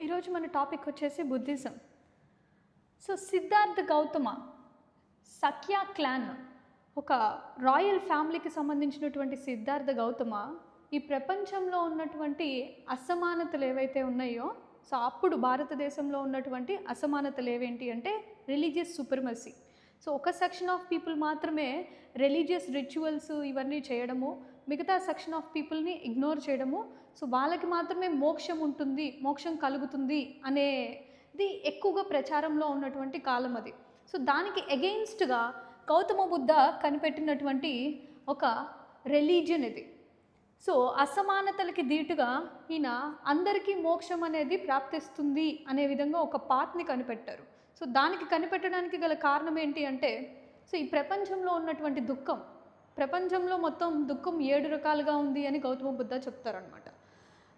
ఈరోజు మన టాపిక్ వచ్చేసి Buddhism. So Siddhartha Gautama Shakya clan, ఒక రాయల్ ఫ్యామిలీకి సంబంధించినటువంటి సిద్ధార్థ గౌతమ ఈ ప్రపంచంలో ఉన్నటువంటి అసమానతలు ఏవైతే ఉన్నాయో, సో అప్పుడు భారతదేశంలో ఉన్నటువంటి అసమానతలు ఏవేంటి అంటే రిలీజియస్ సూపర్మసీ. సో ఒక సెక్షన్ ఆఫ్ పీపుల్ మాత్రమే రిలీజియస్ రిచువల్స్ ఇవన్నీ చేయడము, మిగతా సెక్షన్ ఆఫ్ పీపుల్ని ఇగ్నోర్ చేయడము, సో వాళ్ళకి మాత్రమే మోక్షం ఉంటుంది, మోక్షం కలుగుతుంది అనేది ఎక్కువగా ప్రచారంలో ఉన్నటువంటి కాలం అది. సో దానికి ఎగెయిన్స్ట్గా గౌతమ బుద్ధ కనిపెట్టినటువంటి ఒక రిలీజియన్ ఇది. సో అసమానతలకి ధీటుగా ఈయన అందరికీ మోక్షం అనేది ప్రాప్తిస్తుంది అనే విధంగా ఒక పాత్ని కనిపెట్టారు. సో దానికి కనిపెట్టడానికి గల కారణం ఏంటి అంటే, సో ఈ ప్రపంచంలో ఉన్నటువంటి దుఃఖం, ప్రపంచంలో మొత్తం దుఃఖం 7 రకాలుగా ఉంది అని గౌతమ బుద్ధ చెప్తారనమాట.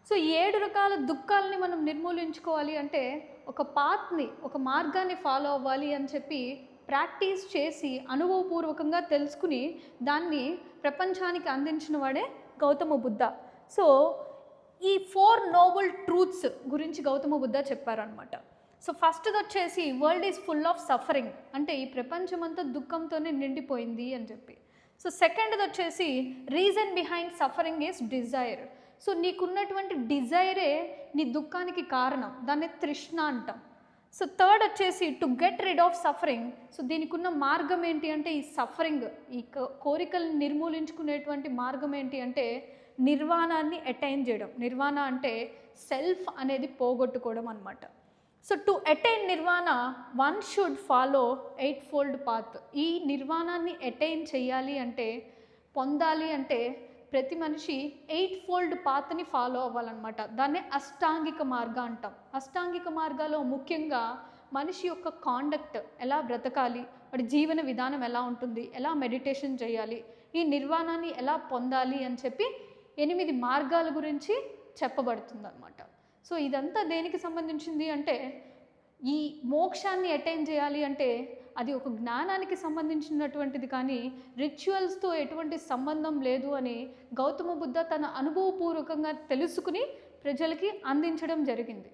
సో 7 రకాల దుఃఖాలని మనం నిర్మూలించుకోవాలి అంటే ఒక పాత్ని, ఒక మార్గాన్ని ఫాలో అవ్వాలి అని చెప్పి ప్రాక్టీస్ చేసి అనుభవపూర్వకంగా తెలుసుకుని దాన్ని ప్రపంచానికి అందించిన వాడే గౌతమ బుద్ధ. సో ఈ 4 నోబుల్ ట్రూత్స్ గురించి గౌతమ బుద్ధ చెప్పారనమాట. సో ఫస్ట్ది వచ్చేసి world is full of suffering, అంటే ఈ ప్రపంచం అంతా దుఃఖంతోనే నిండిపోయింది అని చెప్పి. సో సెకండ్ది వచ్చేసి reason behind suffering is desire. So నీకున్నటువంటి డిజైరే నీ దుఃఖానికి కారణం, దాన్ని తృష్ణ అంటాం. సో థర్డ్ వచ్చేసి to get rid of suffering. So దీనికి ఉన్న మార్గం ఏంటి అంటే ఈ సఫరింగ్, ఈ కోరికలను నిర్మూలించుకునేటువంటి మార్గం ఏంటి అంటే నిర్వాణాన్ని అటైన్ చేయడం. నిర్వాణ అంటే సెల్ఫ్ అనేది పోగొట్టుకోవడం అనమాట. So to attain Nirvana one should follow 8-fold path. ఈ నిర్వాణాన్ని అటైన్ చేయాలి అంటే, పొందాలి అంటే ప్రతి మనిషి 8-fold పాత్ని ఫాలో అవ్వాలన్నమాట. దాన్నే అష్టాంగిక మార్గం అంటాం. అష్టాంగిక మార్గాలో ముఖ్యంగా మనిషి యొక్క కాండక్ట్ ఎలా బ్రతకాలి, వాడి జీవన విధానం ఎలా ఉంటుంది, ఎలా మెడిటేషన్ చేయాలి, ఈ నిర్వాణాన్ని ఎలా పొందాలి అని చెప్పి 8 మార్గాల గురించి చెప్పబడుతుంది అనమాట. సో ఇదంతా దేనికి సంబంధించింది అంటే, ఈ మోక్షాన్ని అటైన్ చేయాలి అంటే అది ఒక జ్ఞానానికి సంబంధించినటువంటిది, కానీ రిచువల్స్తో ఎటువంటి సంబంధం లేదు అని గౌతమ బుద్ధ తన అనుభవపూర్వకంగా తెలుసుకుని ప్రజలకి అందించడం జరిగింది.